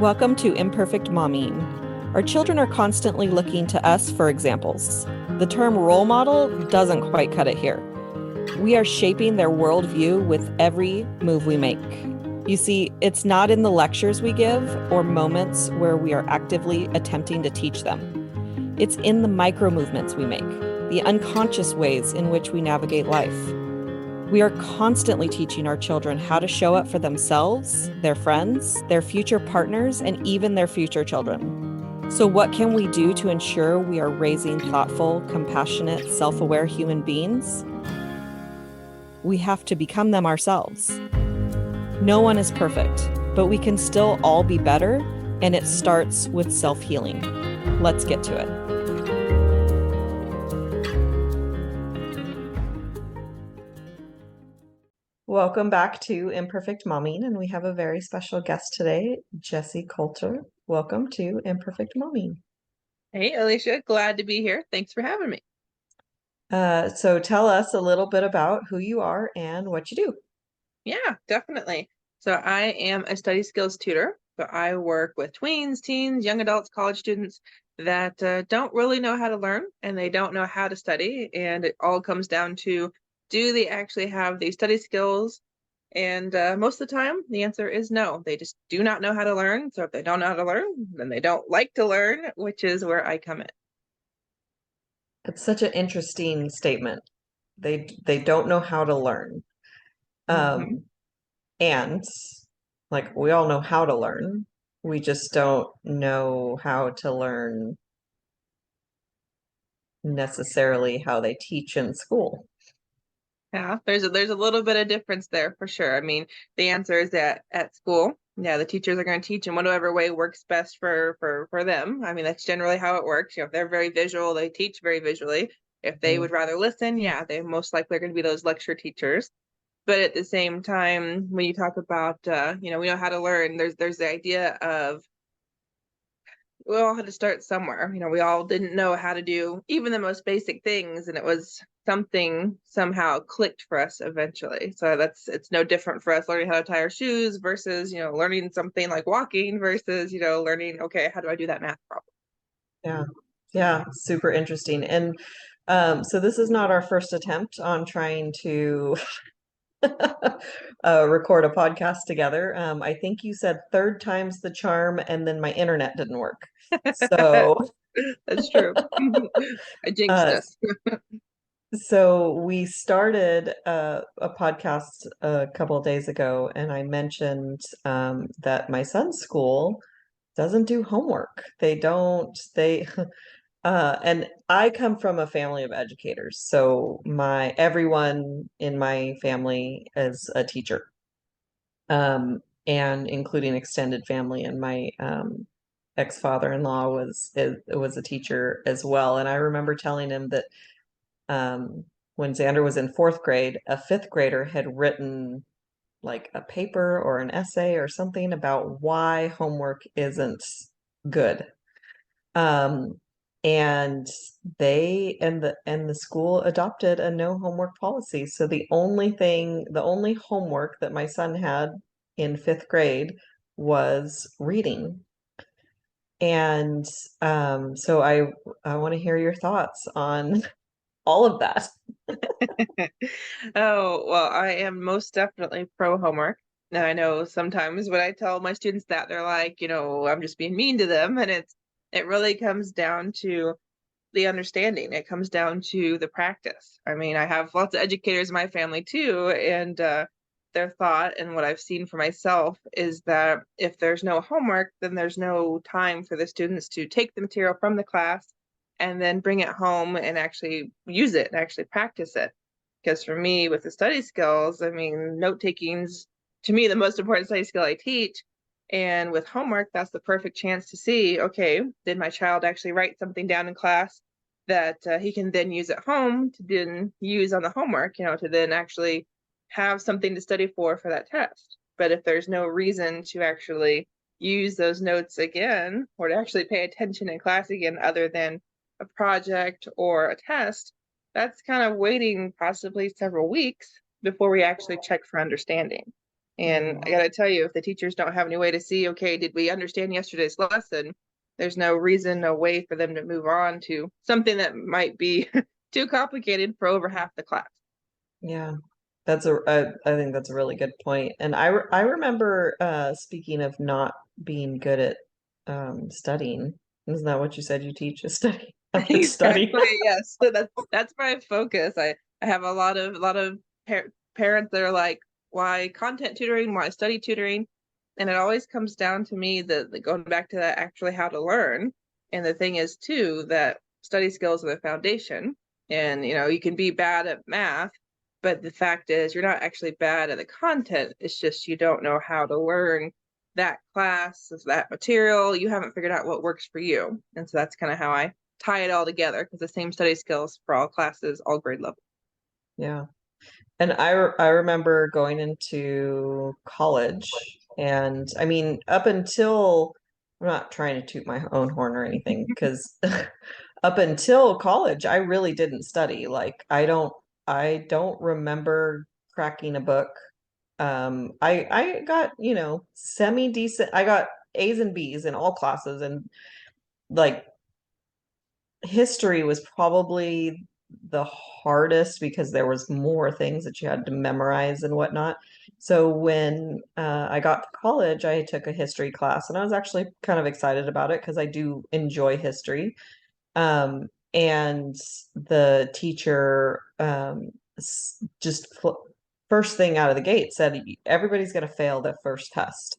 Welcome to Imperfect Momming. Our children are constantly looking to us for examples. The term role model doesn't quite cut it here. We are shaping their worldview with every move we make. You see, it's not in the lectures we give or moments where we are actively attempting to teach them. It's in the micro movements we make, the unconscious ways in which we navigate life. We are constantly teaching our children how to show up for themselves, their friends, their future partners, and even their future children. So what can we do to ensure we are raising thoughtful, compassionate, self-aware human beings? We have to become them ourselves. No one is perfect, but we can still all be better, and it starts with self-healing. Let's get to it. Welcome back to Imperfect Momming, and we have a very special guest today, Jessyka Coulter. Welcome to Imperfect Momming. Hey, Alicia, glad to be here. Thanks for having me. So tell us a little bit about who you are and what you do. Yeah, definitely. So I am a study skills tutor. So I work with tweens, teens, young adults, college students that don't really know how to learn and they don't know how to study. And it all comes down to, do they actually have these study skills? And most of the time, the answer is no. They just do not know how to learn. So if they don't know how to learn, then they don't like to learn, which is where I come in. It's such an interesting statement. They don't know how to learn. Mhm. And like we all know how to learn. We just don't know how to learn necessarily how they teach in school. Yeah, there's a little bit of difference there for sure. I mean, the answer is that at school, yeah, the teachers are going to teach in whatever way works best for them. I mean, that's generally how it works. You know, if they're very visual, they teach very visually. If they would rather listen, yeah, they most likely are going to be those lecture teachers. But at the same time, when you talk about we know how to learn, there's the idea of we all had to start somewhere. You know, we all didn't know how to do even the most basic things, and it was something somehow clicked for us eventually. So it's no different for us learning how to tie our shoes versus, learning something like walking versus, learning, okay, how do I do that math problem? Yeah. Yeah, super interesting. And so this is not our first attempt on trying to record a podcast together. I think you said third time's the charm, and then my internet didn't work. So, That's true. I jinxed uh, us. so we started a podcast a couple of days ago, and I mentioned that my son's school doesn't do homework. And I come from a family of educators, so everyone in my family is a teacher, and including extended family. And my ex-father-in-law was a teacher as well. And I remember telling him that when Xander was in fourth grade, a fifth grader had written like a paper or an essay or something about why homework isn't good. Um, and the school adopted a no homework policy. So the only homework that my son had in fifth grade was reading. And so I want to hear your thoughts on all of that. Oh, well, I am most definitely pro homework. Now, I know sometimes when I tell my students that, they're like, I'm just being mean to them. And it really comes down to the understanding. It comes down to the practice. I mean, I have lots of educators in my family too, and their thought and what I've seen for myself is that if there's no homework, then there's no time for the students to take the material from the class and then bring it home and actually use it and actually practice it. Because for me, with the study skills, I mean, note taking's to me the most important study skill I teach. And with homework, that's the perfect chance to see, okay, did my child actually write something down in class that he can then use at home to then use on the homework, to then actually have something to study for that test. But if there's no reason to actually use those notes again or to actually pay attention in class again other than a project or a test, that's kind of waiting possibly several weeks before we actually check for understanding. And I gotta tell you, if the teachers don't have any way to see, okay, did we understand yesterday's lesson? There's no reason, no way for them to move on to something that might be too complicated for over half the class. Yeah. I think that's a really good point. And I remember speaking of not being good at studying. Isn't that what you said you teach is study? Up study. Exactly, yes. So that's my focus. I have a lot of parents that are like, why content tutoring, why study tutoring? And it always comes down to me the going back to that actually how to learn. And the thing is too that study skills are the foundation. And you can be bad at math, but the fact is you're not actually bad at the content. It's just you don't know how to learn that class, that material. You haven't figured out what works for you. And so that's kind of how I tie it all together, because the same study skills for all classes, all grade level. Yeah. And I remember going into college, and I mean, up until I'm not trying to toot my own horn or anything, because up until college, I really didn't study. Like I don't remember cracking a book. I got, semi decent. I got A's and B's in all classes, and like history was probably the hardest because there was more things that you had to memorize and whatnot. So when I got to college, I took a history class, and I was actually kind of excited about it because I do enjoy history. And the teacher just first thing out of the gate said, everybody's going to fail the first test.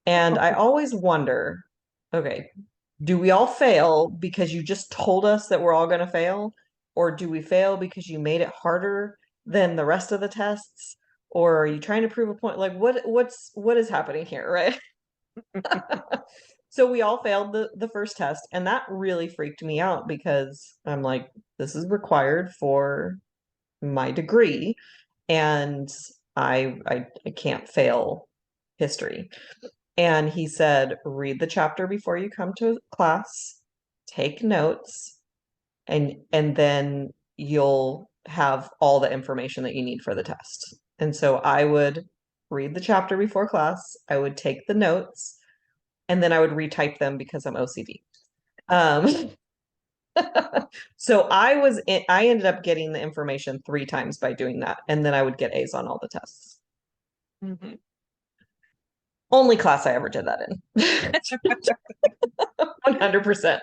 And I always wonder, okay, do we all fail because you just told us that we're all going to fail? Or do we fail because you made it harder than the rest of the tests? Or are you trying to prove a point? Like what is happening here, right? So we all failed the first test, and that really freaked me out because I'm like, this is required for my degree, and I can't fail history. And he said, read the chapter before you come to class, take notes, and then you'll have all the information that you need for the test. And so I would read the chapter before class, I would take the notes, and then I would retype them because I'm OCD. Um, so I ended up getting the information 3 times by doing that, and then I would get A's on all the tests. Mm-hmm. Only class I ever did that in. 100%.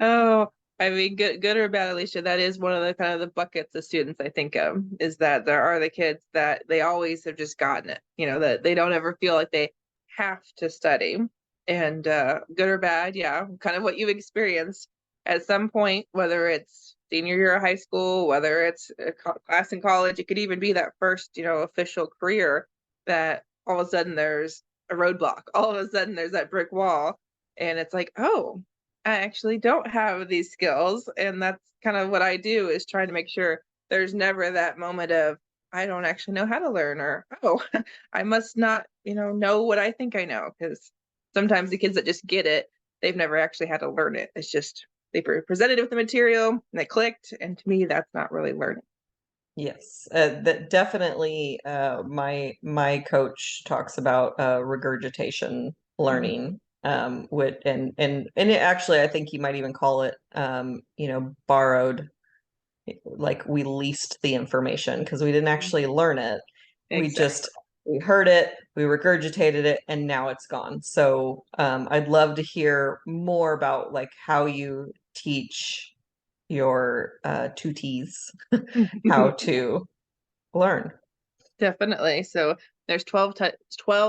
Oh, I mean, good or bad, Alicia, that is one of the kind of the buckets of students I think of, is that there are the kids that they always have just gotten it, that they don't ever feel like they have to study. And good or bad, yeah, kind of what you experienced at some point, whether it's senior year of high school, whether it's a class in college, it could even be that first, official career, that all of a sudden there's a roadblock, all of a sudden there's that brick wall, and it's like, oh, I actually don't have these skills. And that's kind of what I do, is trying to make sure there's never that moment of, I don't actually know how to learn, or, oh, I must not, know what I think I know. Because sometimes the kids that just get it, they've never actually had to learn it. It's just they were presented with the material and they clicked. And to me, that's not really learning. Yes, that definitely. My coach talks about regurgitation learning, with and it actually, I think you might even call it, borrowed. Like we leased the information because we didn't actually learn it. Exactly. We heard it, we regurgitated it, and now it's gone. So I'd love to hear more about like how you teach your tutees how to learn. Definitely. So there's 12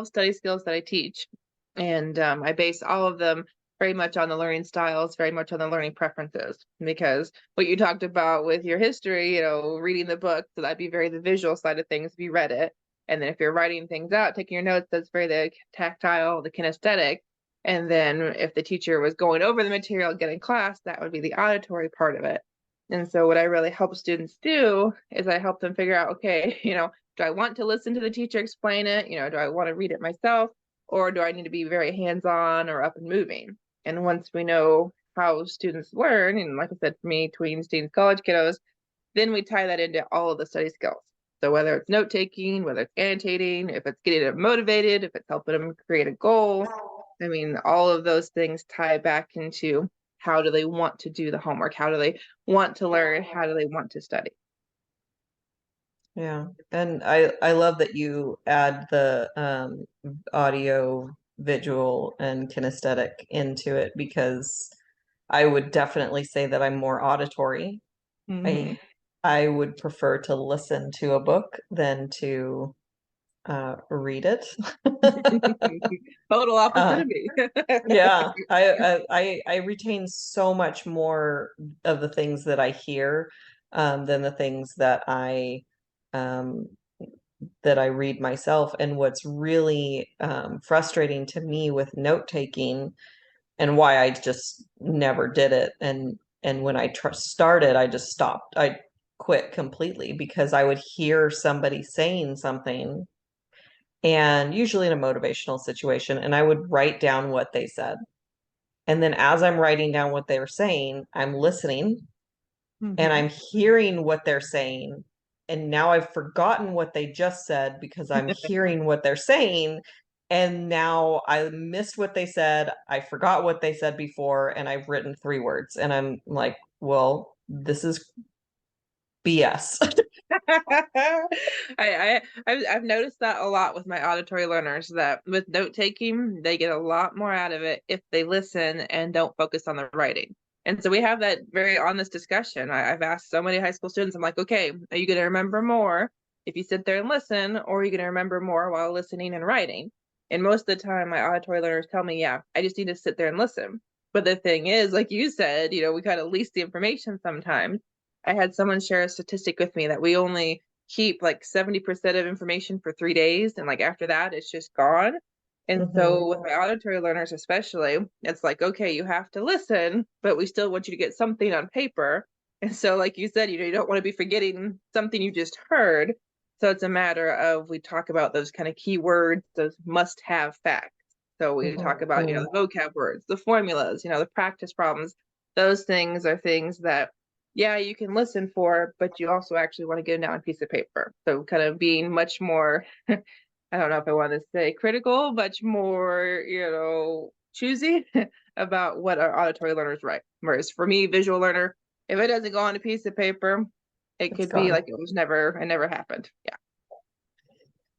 study skills that I teach, and I base all of them very much on the learning styles, very much on the learning preferences. Because what you talked about with your history, reading the book, so that'd be very the visual side of things if you read it. And then if you're writing things out, taking your notes, that's very the tactile, the kinesthetic. And then if the teacher was going over the material again in class, that would be the auditory part of it. And so what I really help students do is I help them figure out, okay, do I want to listen to the teacher explain it? Do I want to read it myself? Or do I need to be very hands-on or up and moving? And once we know how students learn, and like I said, for me, tweens, teens, college kiddos, then we tie that into all of the study skills. So whether it's note taking, whether it's annotating, if it's getting them motivated, if it's helping them create a goal, I mean, all of those things tie back into how do they want to do the homework? How do they want to learn? How do they want to study? Yeah. And I love that you add the audio, visual, and kinesthetic into it because I would definitely say that I'm more auditory. Mhm. I I would prefer to listen to a book than to read it. Total opposite Uh, of me. yeah, I retain so much more of the things that I hear than the things um, that I read myself. And what's really frustrating to me with note taking and why I just never did it, and when I started, I just stopped. I quit completely because I would hear somebody saying something, and usually in a motivational situation, and I would write down what they said. And then as I'm writing down what they were saying, I'm listening and Mhm. I'm hearing what they're saying. And now I've forgotten what they just said because I'm hearing what they're saying. And now I missed what they said. I forgot what they said before, and I've written 3 words. And I'm like, well, this is BS. I've noticed that a lot with my auditory learners that with note taking, they get a lot more out of it if they listen and don't focus on the writing. And so we have that very honest discussion. I've asked so many high school students, I'm like, okay, are you going to remember more if you sit there and listen, or are you going to remember more while listening and writing? And most of the time, my auditory learners tell me, yeah, I just need to sit there and listen. But the thing is, like you said, we kind of lease the information sometimes. I had someone share a statistic with me that we only keep like 70% of information for 3 days. And like after that, it's just gone. And Mhm. so with my auditory learners, especially, it's like, okay, you have to listen, but we still want you to get something on paper. And so, like you said, you don't want to be forgetting something you just heard. So it's a matter of we talk about those kind of key words, those must have facts. So we talk about, Mhm. the vocab words, the formulas, the practice problems. Those things are things that yeah, you can listen for, but you also actually want to get it down on a piece of paper. So kind of being much more, I don't know if I want to say critical, much more, choosy about what our auditory learners write. Whereas for me, visual learner, if it doesn't go on a piece of paper, it It's could be gone. like it never happened. Yeah.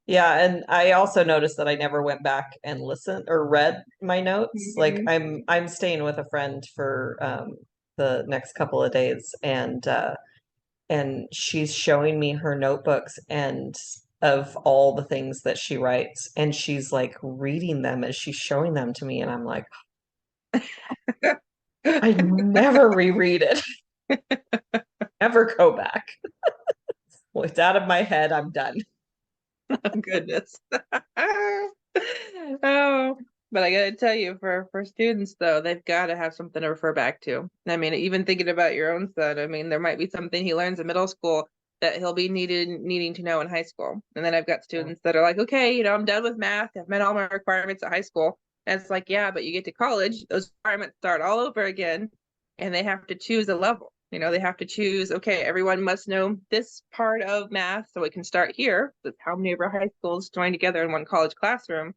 Yeah, and I also noticed that I never went back and listened or read my notes. Like Mhm. I'm staying with a friend for the next couple of days, and she's showing me her notebooks and of all the things that she writes, and she's like reading them as she's showing them to me, and I'm like, I never reread it, never go back. Well, it's out of my head. I'm done. Oh, goodness. Oh, but I gotta tell you, for students though, they've got to have something to refer back to. I mean, even thinking about your own son, I mean, there might be something he learns in middle school that he'll be needing to know in high school. And then I've got students that are like, okay, I'm done with math. I've met all my requirements at high school. And it's like, yeah, but you get to college, those requirements start all over again, and they have to choose a level. They have to choose, okay, everyone must know this part of math, so it can start here. That's how many of our high schools join together in one college classroom.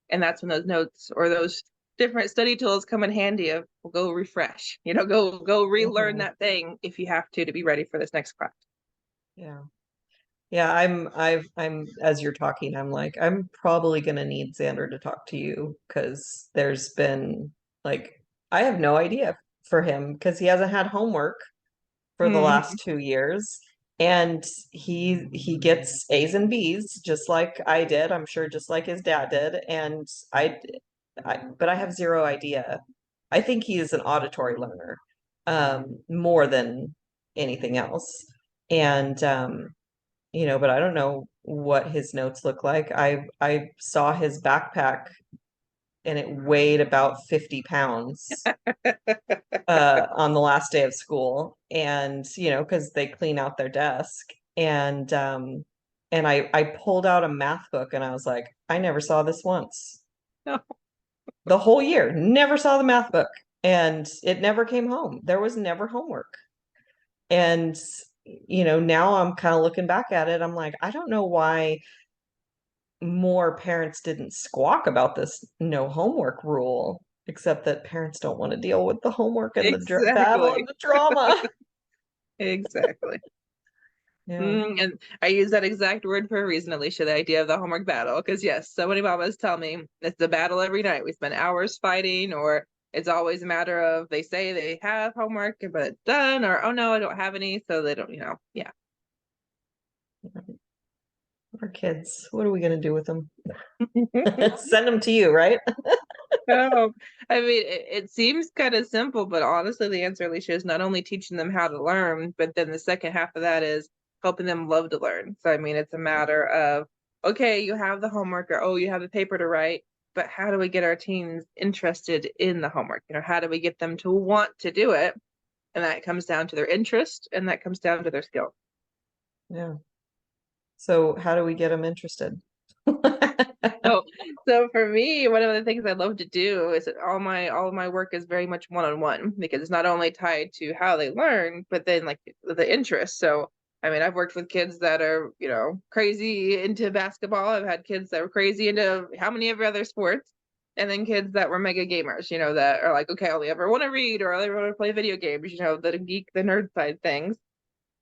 And that's when those notes or those different study tools come in handy of well, go refresh, go relearn Mhm. that thing if you have to be ready for this next class. Yeah. Yeah, I'm as you're talking, I'm like, I'm probably gonna need Xander to talk to you because there's been like I have no idea for him because he hasn't had homework for the Mm-hmm. last 2 years. And he gets A's and B's just like I did, I'm sure just like his dad did. And but I have zero idea. I think he is an auditory learner, more than anything else. And but I don't know what his notes look like. I saw his backpack and it weighed about 50 pounds on the last day of school. And because they clean out their desk. And I pulled out a math book and I was like, I never saw this once. The whole year, never saw the math book. And it never came home. There was never homework. And now I'm kind of looking back at it. I'm like, I don't know why more parents didn't squawk about this no homework rule, except that parents don't want to deal with the homework and the battle and Exactly. the drama. Exactly. Yeah. And I use that exact word for a reason, Alicia, the idea of the homework battle. Because yes, so many mamas tell me it's a battle every night. We spend hours fighting, or it's always a matter of they say they have homework, but it's done, or oh no, I don't have any, so they don't, yeah. Our kids, what are we going to do with them? Send them to you, right? Oh, I mean, it seems kind of simple, but honestly, the answer, Alicia, is not only teaching them how to learn, but then the second half of that is helping them love to learn. So, I mean, it's a matter of, okay, you have the homework, or oh, you have the paper to write, but how do we get our teens interested in the homework? How do we get them to want to do it? And that comes down to their interest, and that comes down to their skill. Yeah. So how do we get them interested? So, so for me, one of the things I love to do is that all of my work is very much one-on-one because it's not only tied to how they learn, but then like the interest. So, I mean, I've worked with kids that are, crazy into basketball. I've had kids that were crazy into how many every other sports, and then kids that were mega gamers, that are like, okay, I only ever want to read or I only want to play video games, the geek, the nerd side things.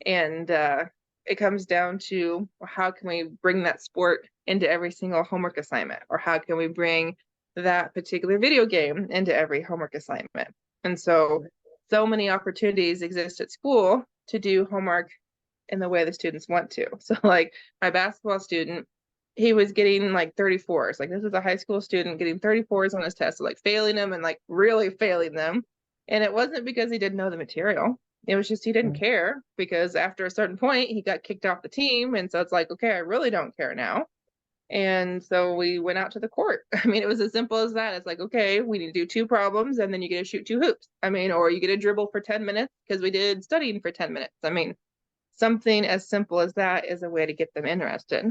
And it comes down to how can we bring that sport into every single homework assignment, or how can we bring that particular video game into every homework assignment. And so many opportunities exist at school to do homework in the way the students want to. So like my basketball student, he was getting like 34s. Like this is a high school student getting 34s on his test, so like failing them and like really failing them. And it wasn't because he didn't know the material. It was just he didn't care, because after a certain point he got kicked off the team. And so it's like, okay, I really don't care now. And so we went out to the court. I mean, it was as simple as that. It's like, okay, we need to do two problems and then you get to shoot two hoops. I mean, or you get to dribble for 10 minutes because we did studying for 10 minutes. I mean, something as simple as that is a way to get them interested.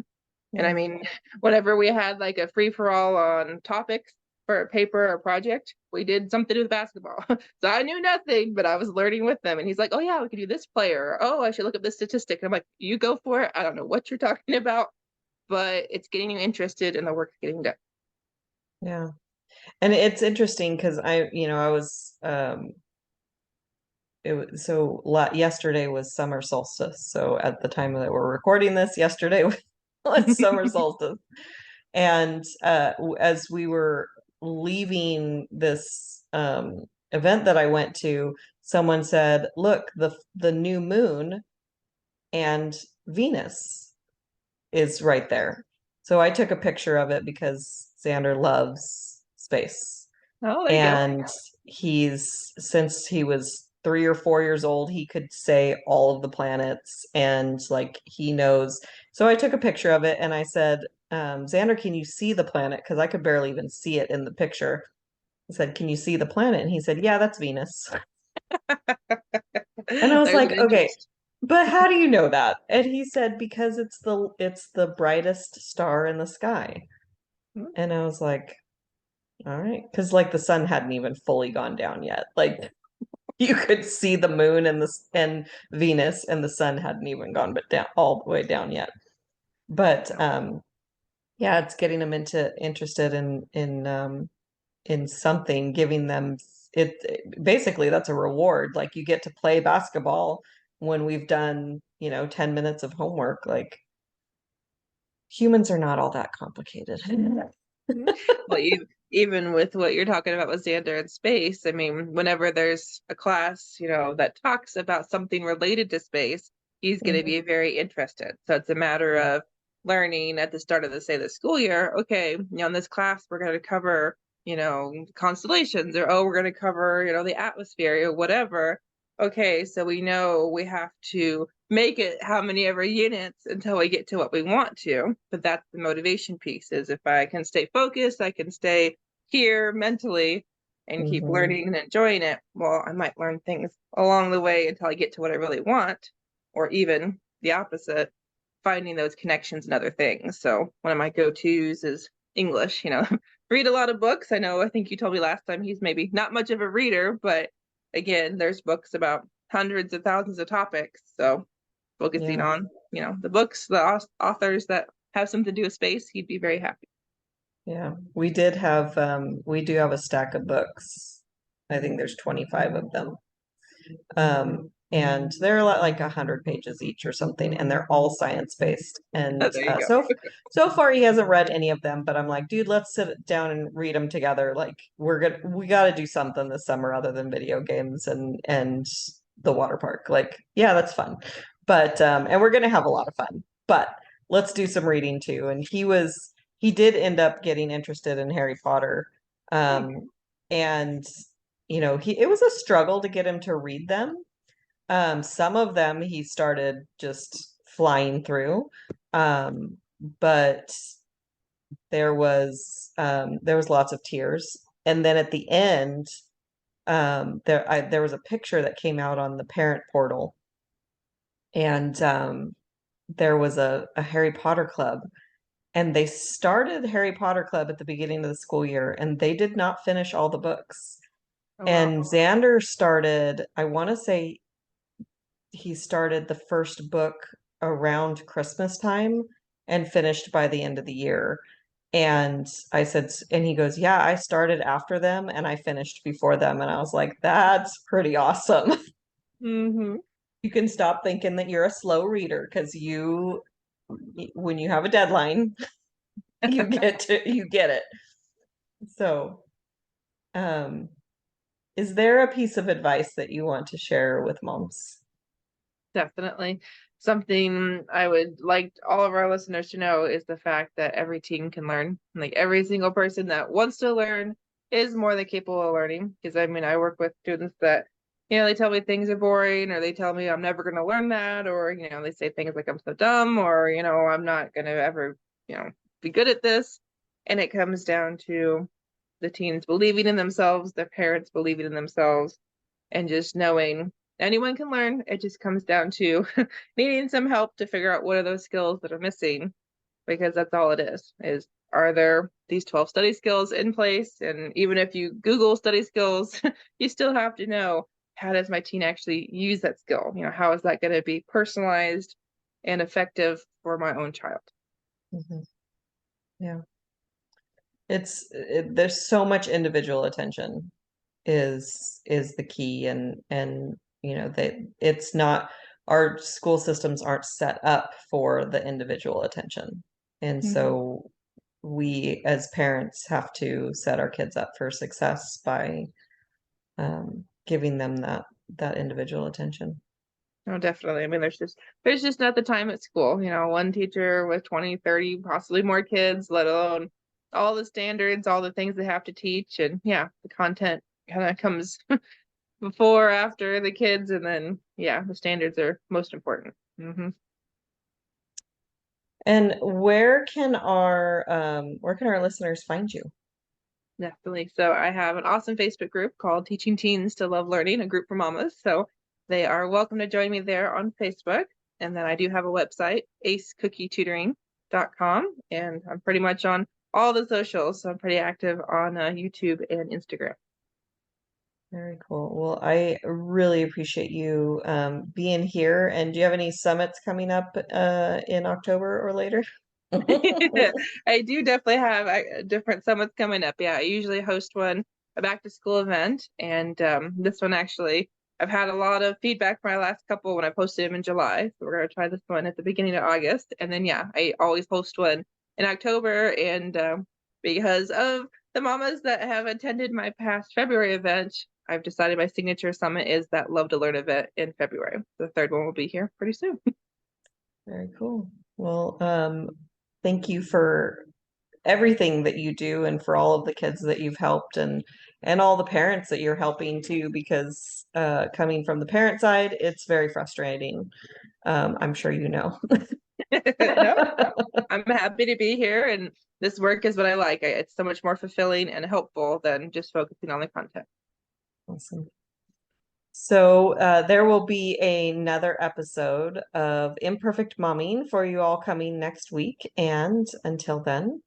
And I mean, whenever we had like a free for all on topics for a paper or project, we did something with basketball. So I knew nothing, but I was learning with them. And he's like, oh, yeah, we could do this player. Or, oh, I should look up this statistic. And I'm like, you go for it. I don't know what you're talking about, but it's getting you interested in the work getting done. Yeah. And it's interesting because I was yesterday was summer solstice. So at the time that we're recording this, yesterday was summer solstice. And as we were leaving this event that I went to, someone said, "Look, the new moon and Venus is right there." So I took a picture of it because Xander loves space. Oh, there you go. And since he was 3 or 4 years old, he could say all of the planets and like he knows. So I took a picture of it and I said, Xander, can you see the planet? Because I could barely even see it in the picture. I said, can you see the planet? And he said, yeah, that's Venus. And I was There's an like, okay, interest. but how do you know that? And he said, because it's the brightest star in the sky. And I was like, all right, because like the sun hadn't even fully gone down yet. Like you could see the moon and Venus, and the sun hadn't even gone but down all the way down yet. But yeah, it's getting them interested in something, giving them it. Basically, that's a reward. Like you get to play basketball when we've done 10 minutes of homework. Like humans are not all that complicated. Well, even with what you're talking about with Xander in space, I mean, whenever there's a class, that talks about something related to space, he's going to Mhm. be very interested. So it's a matter of learning at the start of the school year. Okay, in this class we're going to cover, constellations, or oh, we're going to cover, the atmosphere or whatever. Okay, so we know we have to make it how many ever units until we get to what we want to. But that's the motivation piece, is if I can stay focused, I can stay here mentally and keep Mhm. learning and enjoying it. Well, I might learn things along the way until I get to what I really want, or even the opposite, finding those connections and other things. So one of my go-tos is English, read a lot of books. I think you told me last time he's maybe not much of a reader, but again, there's books about hundreds of thousands of topics. So focusing on, the books, the authors that have something to do with space, he'd be very happy. Yeah, we do have a stack of books. I think there's 25 of them. And they're like 100 pages each or something, and they're all science-based. And There you go. so far he hasn't read any of them, but I'm like, dude, let's sit down and read them together. Like we got to do something this summer other than video games and the water park. Like, yeah, that's fun. But and we're gonna have a lot of fun. But let's do some reading too. And he did end up getting interested in Harry Potter. And it was a struggle to get him to read them. Some of them he started just flying through. But there was lots of tears. And then at the end, there was a picture that came out on the parent portal, and there was a Harry Potter club, and they started Harry Potter club at the beginning of the school year, and they did not finish all the books. Oh, And wow. Xander started, I want to say he started the first book around Christmas time and finished by the end of the year. And I said, and he goes, yeah, I started after them and I finished before them. And I was like, that's pretty awesome. Mm-hmm. You can stop thinking that you're a slow reader, because when you have a deadline, you get it. So, is there a piece of advice that you want to share with moms? Definitely. Something I would like all of our listeners to know is the fact that every teen can learn. Like every single person that wants to learn is more than capable of learning. Because I work with students that, they tell me things are boring, or they tell me I'm never going to learn that, or, they say things like I'm so dumb, or, I'm not going to ever, be good at this. And it comes down to the teens believing in themselves, their parents believing in themselves, and just knowing anyone can learn. It just comes down to needing some help to figure out what are those skills that are missing, because that's all it is are there these 12 study skills in place? And even if you Google study skills, you still have to know, how does my teen actually use that skill? How is that going to be personalized and effective for my own child? Mm-hmm. Yeah. There's so much individual attention is the key, and it's not, our school systems aren't set up for the individual attention. And so we as parents have to set our kids up for success by giving them that individual attention. Oh, definitely. There's just not the time at school. One teacher with 20, 30, possibly more kids, let alone all the standards, all the things they have to teach. And yeah, the content kind of comes before, after the kids. And then, yeah, the standards are most important. Mm-hmm. And where can our listeners find you? Definitely. So I have an awesome Facebook group called Teaching Teens to Love Learning, a group for mamas. So they are welcome to join me there on Facebook. And then I do have a website, acecookietutoring.com. And I'm pretty much on all the socials. So I'm pretty active on YouTube and Instagram. Very cool. Well, I really appreciate you being here. And do you have any summits coming up in October or later? I do definitely have different summits coming up. Yeah, I usually host a back to school event. And this one actually, I've had a lot of feedback from my last couple when I posted them in July. So we're going to try this one at the beginning of August. And then, yeah, I always host one in October. And because of the mamas that have attended my past February event, I've decided my signature summit is that Love to Learn event in February. The third one will be here pretty soon. Very cool. Well, thank you for everything that you do, and for all of the kids that you've helped, and all the parents that you're helping too, because coming from the parent side, it's very frustrating. I'm sure you know. No, I'm happy to be here, and this work is what I like. It's so much more fulfilling and helpful than just focusing on the content. Awesome. So there will be another episode of Imperfect Momming for you all coming next week. And until then,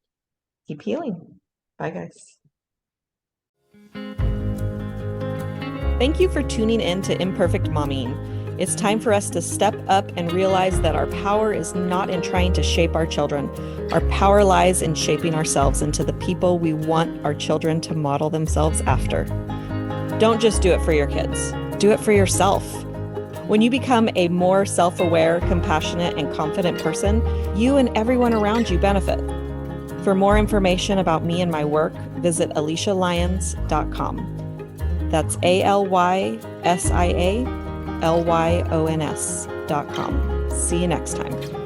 keep healing. Bye, guys. Thank you for tuning in to Imperfect Momming. It's time for us to step up and realize that our power is not in trying to shape our children. Our power lies in shaping ourselves into the people we want our children to model themselves after. Don't just do it for your kids. Do it for yourself. When you become a more self-aware, compassionate, and confident person, you and everyone around you benefit. For more information about me and my work, visit AlysiaLyons.com. That's AlysiaLyons.com. See you next time.